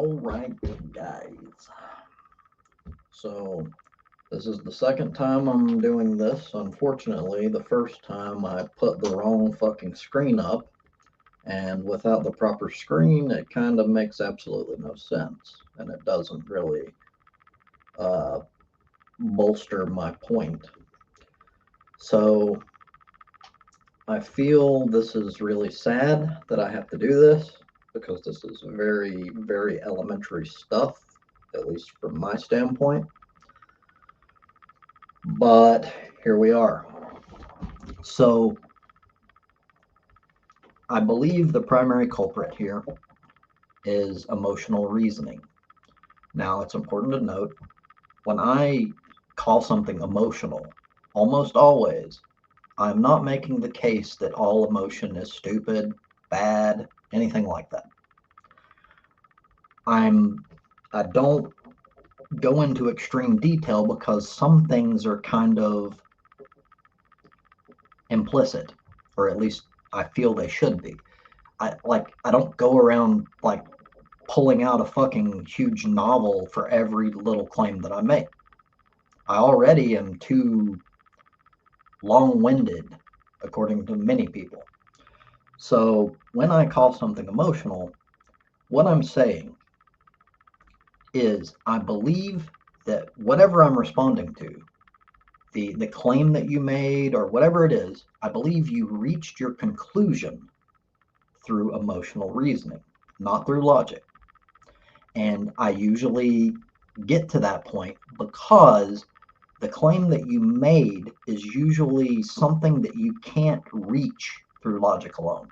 All right, guys. So, this is the second time I'm doing this. Unfortunately, the first time I put the wrong fucking screen up, and without the proper screen, it kind of makes absolutely no sense, and it doesn't really uh, bolster my point. So, I feel this is really sad that I have to do this because this is very, very elementary stuff, at least from my standpoint. But here we are. So I believe the primary culprit here is emotional reasoning. Now, it's important to note when I call something emotional, almost always, I'm not making the case that all emotion is stupid, bad, anything like that. I'm I don't go into extreme detail because some things are kind of implicit, or at least I feel they should be. I don't go around like pulling out a fucking huge novel for every little claim that I make. I already am too long-winded, according to many people. So when I call something emotional, what I'm saying is I believe that whatever I'm responding to, the claim that you made or whatever it is, I believe you reached your conclusion through emotional reasoning, not through logic. And I usually get to that point because the claim that you made is usually something that you can't reach through logic alone.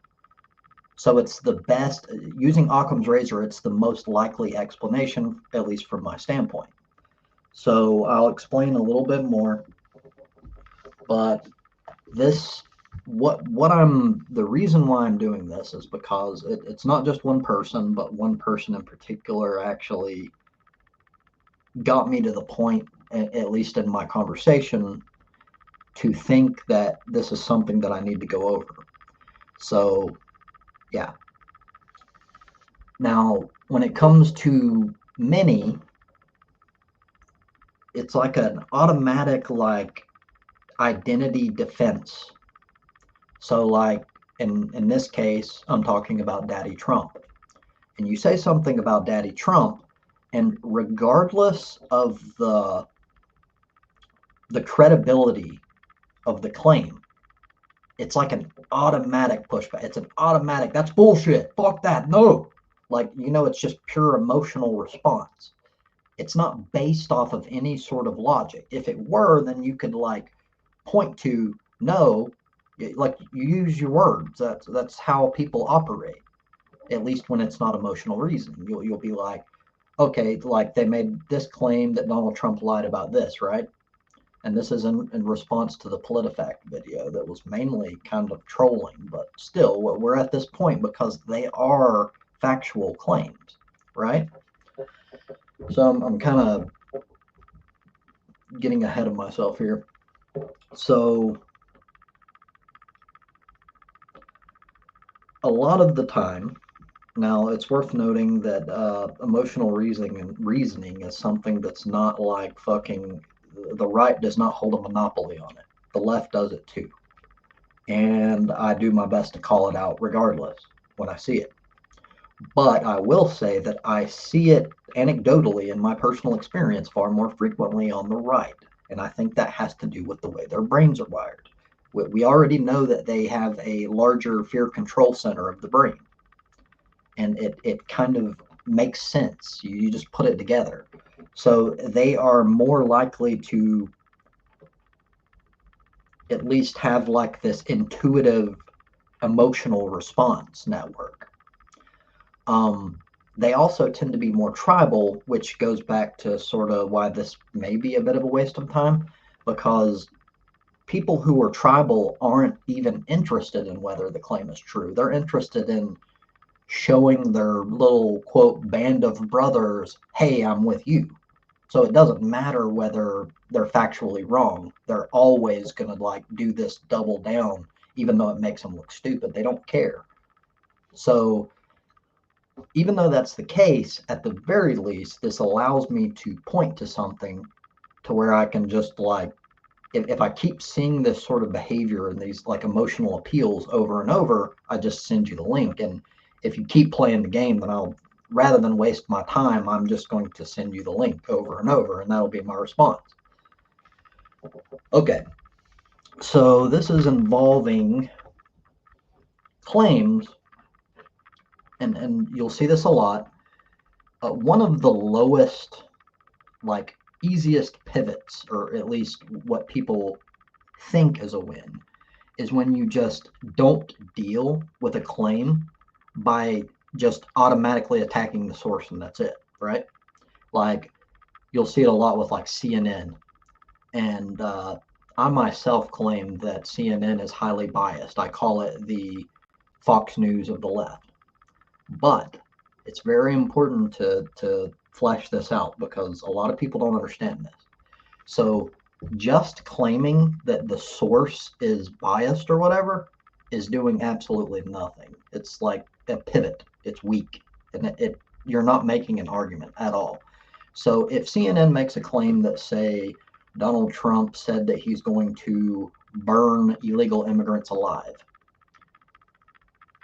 So it's the best, using Occam's razor, it's the most likely explanation, at least from my standpoint. So I'll explain a little bit more, but this the reason why I'm doing this is because it's not just one person, but one person in particular actually got me to the point, at least in my conversation, to think that this is something that I need to go over. So, yeah. Now, when it comes to many, it's like an automatic like identity defense. So, like in this case, I'm talking about Daddy Trump. And you say something about Daddy Trump, and regardless of the credibility of the claim, it's like an automatic pushback. It's an automatic, that's bullshit. Fuck that. No. Like, it's just pure emotional response. It's not based off of any sort of logic. If it were, then you could like point to no, like you use your words. That's how people operate. At least when it's not emotional reasoning. You'll be like, okay, like they made this claim that Donald Trump lied about this, right? And this is in response to the PolitiFact video that was mainly kind of trolling, but still, we're at this point because they are factual claims, right? So I'm kind of getting ahead of myself here. So a lot of the time, now it's worth noting that emotional reasoning is something that's not like fucking. The right does not hold a monopoly on it. The left does it too, and I do my best to call it out regardless when I see it. But I will say that I see it anecdotally in my personal experience far more frequently on the right. And I think that has to do with the way their brains are wired. We already know that they have a larger fear control center of the brain. And it kind of makes sense. You just put it together. So they are more likely to at least have like this intuitive emotional response network. Um, they also tend to be more tribal, which goes back to sort of why this may be a bit of a waste of time, because people who are tribal aren't even interested in whether the claim is true. They're interested in showing their little quote band of brothers, hey, I'm with you. So it doesn't matter whether they're factually wrong. They're always going to like do this double down, even though it makes them look stupid. They don't care. So even though that's the case, at the very least, this allows me to point to something to where I can just like, if I keep seeing this sort of behavior and these like emotional appeals over and over, I just send you the link. And if you keep playing the game, then I'll, rather than waste my time, I'm just going to send you the link over and over, and that'll be my response. Okay, so this is involving claims, and you'll see this a lot. One of the lowest, like easiest pivots, or at least what people think is a win, is when you just don't deal with a claim by just automatically attacking the source and that's it, right? Like you'll see it a lot with like CNN, and I myself claim that CNN is highly biased. I call it the Fox News of the left. But it's very important to flesh this out because a lot of people don't understand this. So just claiming that the source is biased or whatever is doing absolutely nothing. It's like a pivot. It's weak, and you're not making an argument at all. So if CNN makes a claim that say Donald Trump said that he's going to burn illegal immigrants alive,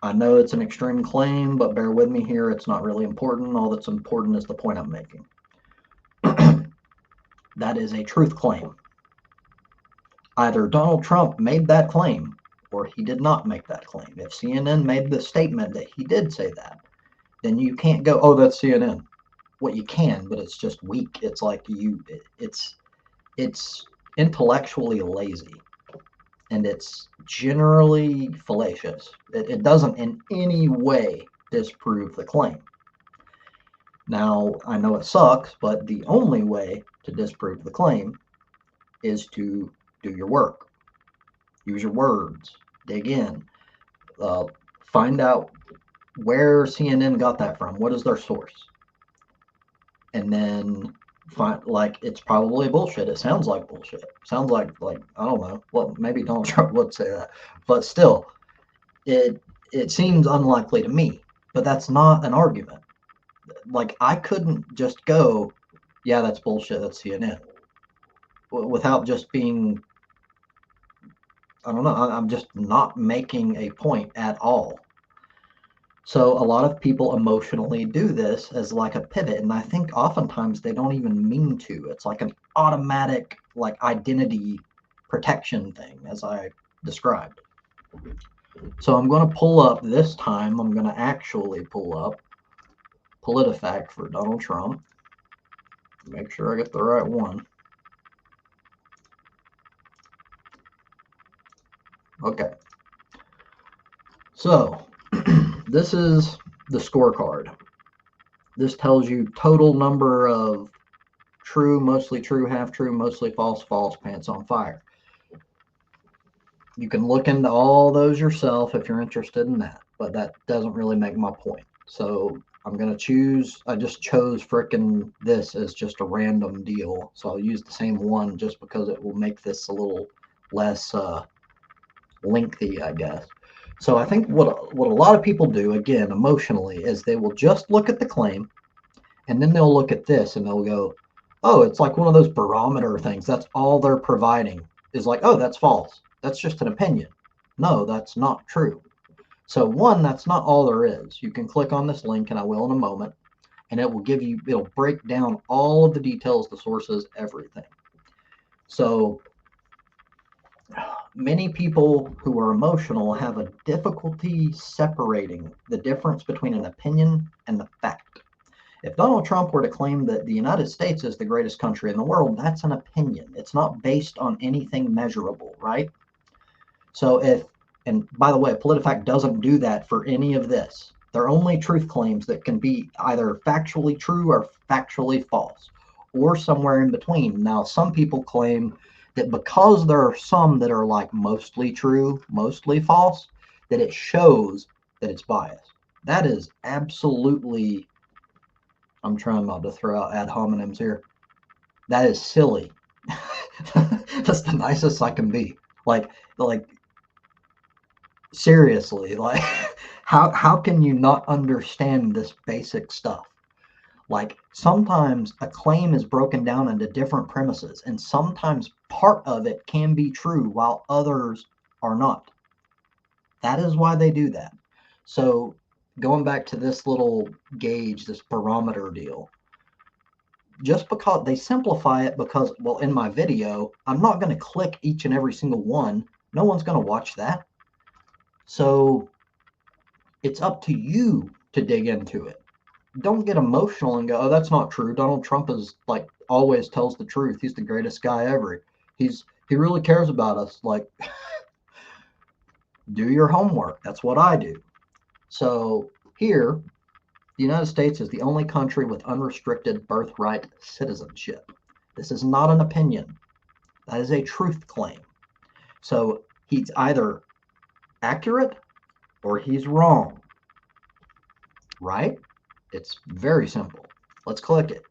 I know it's an extreme claim, but bear with me here. It's not really important. All that's important is the point I'm making. That is a truth claim. Either Donald Trump made that claim or he did not make that claim. If CNN made the statement that he did say that, then you can't go, oh, that's CNN. Well, you can, but it's just weak. It's like it's intellectually lazy, and it's generally fallacious. It doesn't in any way disprove the claim. Now, I know it sucks, but the only way to disprove the claim is to do your work. Use your words. Dig in. Uh, find out where CNN got that from. What is their source? And then find, like, it's probably bullshit. It sounds like bullshit. Sounds like I don't know. Well, maybe Donald Trump would say that, but still, it seems unlikely to me. But that's not an argument. Like I couldn't just go, yeah, that's bullshit. That's CNN, without just being, I don't know. I'm just not making a point at all. So a lot of people emotionally do this as like a pivot, and I think oftentimes they don't even mean to. It's like an automatic like identity protection thing, as I described. So I'm going to pull up this time. I'm going to actually pull up PolitiFact for Donald Trump. Make sure I get the right one. Okay. So this is the scorecard. This tells you total number of true, mostly true, half true, mostly false, false, pants on fire. You can look into all those yourself if you're interested in that, but that doesn't really make my point. So I'm going to choose, I just chose frickin' this as just a random deal. So I'll use the same one just because it will make this a little less lengthy, I guess. So I think what a lot of people do, again, emotionally, is they will just look at the claim and then they'll look at this and they'll go, oh, it's like one of those barometer things. That's all they're providing is like, oh, that's false. That's just an opinion. No, that's not true. So one, that's not all there is. You can click on this link, and I will in a moment, and it will give you, it'll break down all of the details, the sources, everything. So many people who are emotional have a difficulty separating the difference between an opinion and the fact. If Donald Trump were to claim that the United States is the greatest country in the world, that's an opinion. It's not based on anything measurable, right? So and by the way, PolitiFact doesn't do that for any of this. They're only truth claims that can be either factually true or factually false, or somewhere in between. Now, some people claim that because there are some that are like mostly true, mostly false, that it shows that it's biased. That is absolutely, I'm trying not to throw out ad hominems here. That is silly. That's the nicest I can be. Like seriously, like How can you not understand this basic stuff? Like sometimes a claim is broken down into different premises, and sometimes part of it can be true while others are not. That is why they do that. So going back to this little gauge, this barometer deal, just because they simplify it, because, well, in my video, I'm not going to click each and every single one. No one's going to watch that. So it's up to you to dig into it. Don't get emotional and go, oh, that's not true. Donald Trump is like always tells the truth. He's the greatest guy ever. He really cares about us. Like, do your homework. That's what I do. So here, the United States is the only country with unrestricted birthright citizenship. This is not an opinion. That is a truth claim. So he's either accurate or he's wrong. Right? It's very simple. Let's click it.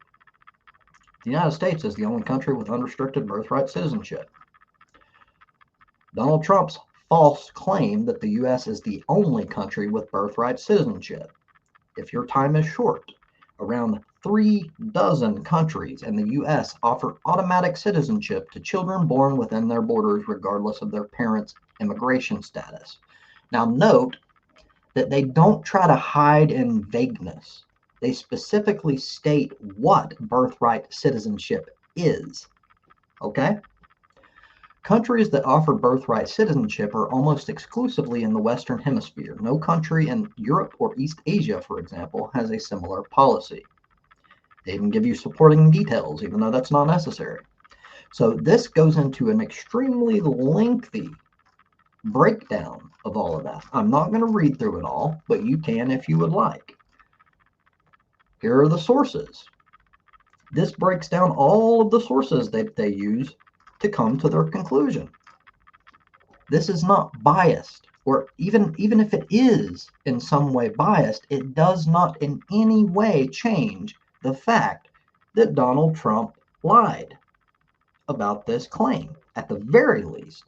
The United States is the only country with unrestricted birthright citizenship. Donald Trump's false claim that the U.S. is the only country with birthright citizenship. If your time is short, around 3 dozen countries and the U.S. offer automatic citizenship to children born within their borders regardless of their parents' immigration status. Now note that they don't try to hide in vagueness. They specifically state what birthright citizenship is. Okay? Countries that offer birthright citizenship are almost exclusively in the Western Hemisphere. No country in Europe or East Asia, for example, has a similar policy. They even give you supporting details, even though that's not necessary. So this goes into an extremely lengthy breakdown of all of that. I'm not going to read through it all, but you can if you would like. Here are the sources. This breaks down all of the sources that they use to come to their conclusion. This is not biased, or even if it is in some way biased, it does not in any way change the fact that Donald Trump lied about this claim. At the very least,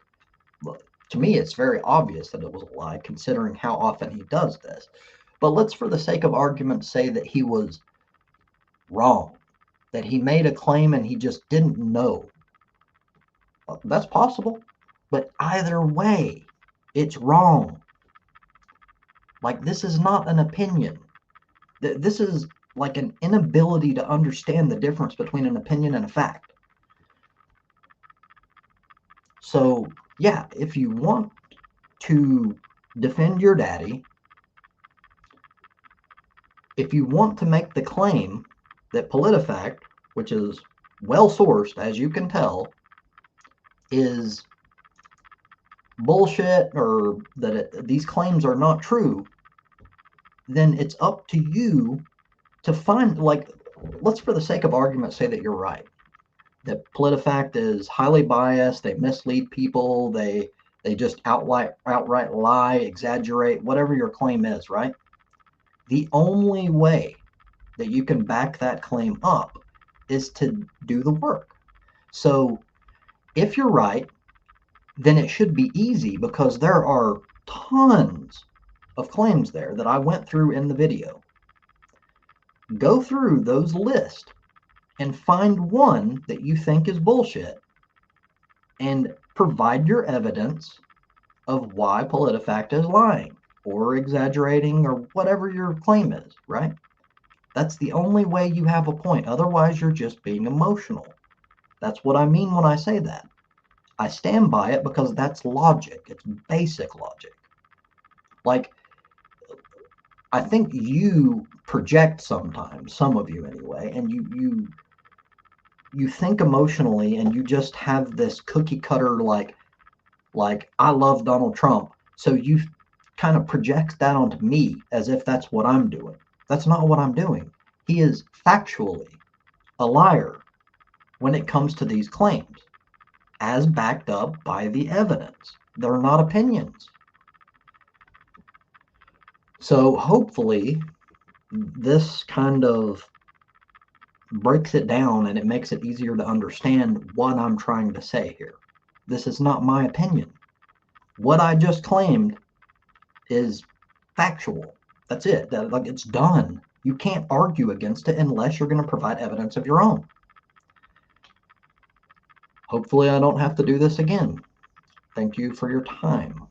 well, to me, it's very obvious that it was a lie, considering how often he does this. But let's, for the sake of argument, say that he was wrong, that he made a claim and he just didn't know. Well, that's possible, but either way, it's wrong. Like, this is not an opinion. This is like an inability to understand the difference between an opinion and a fact. So, yeah, if you want to defend your daddy, if you want to make the claim that PolitiFact, which is well sourced, as you can tell, is bullshit, or that these claims are not true, then it's up to you to find, like, let's, for the sake of argument, say that you're right, that PolitiFact is highly biased, they mislead people, they just outright lie, exaggerate, whatever your claim is, right? The only way that you can back that claim up is to do the work. So if you're right, then it should be easy, because there are tons of claims there that I went through in the video. Go through those lists and find one that you think is bullshit and provide your evidence of why PolitiFact is lying or exaggerating or whatever your claim is, right? That's the only way you have a point. Otherwise, you're just being emotional. That's what I mean when I say that. I stand by it because that's logic. It's basic logic. Like, I think you project sometimes, some of you anyway, and you think emotionally, and you just have this cookie cutter, like I love Donald Trump, so you kind of project that onto me as if that's what I'm doing. That's not what I'm doing. He is factually a liar when it comes to these claims, as backed up by the evidence. They're not opinions. So hopefully this kind of breaks it down and it makes it easier to understand what I'm trying to say here. This is not my opinion. What I just claimed is factual. That's it. Like, it's done. You can't argue against it unless you're going to provide evidence of your own. Hopefully I don't have to do this again. Thank you for your time.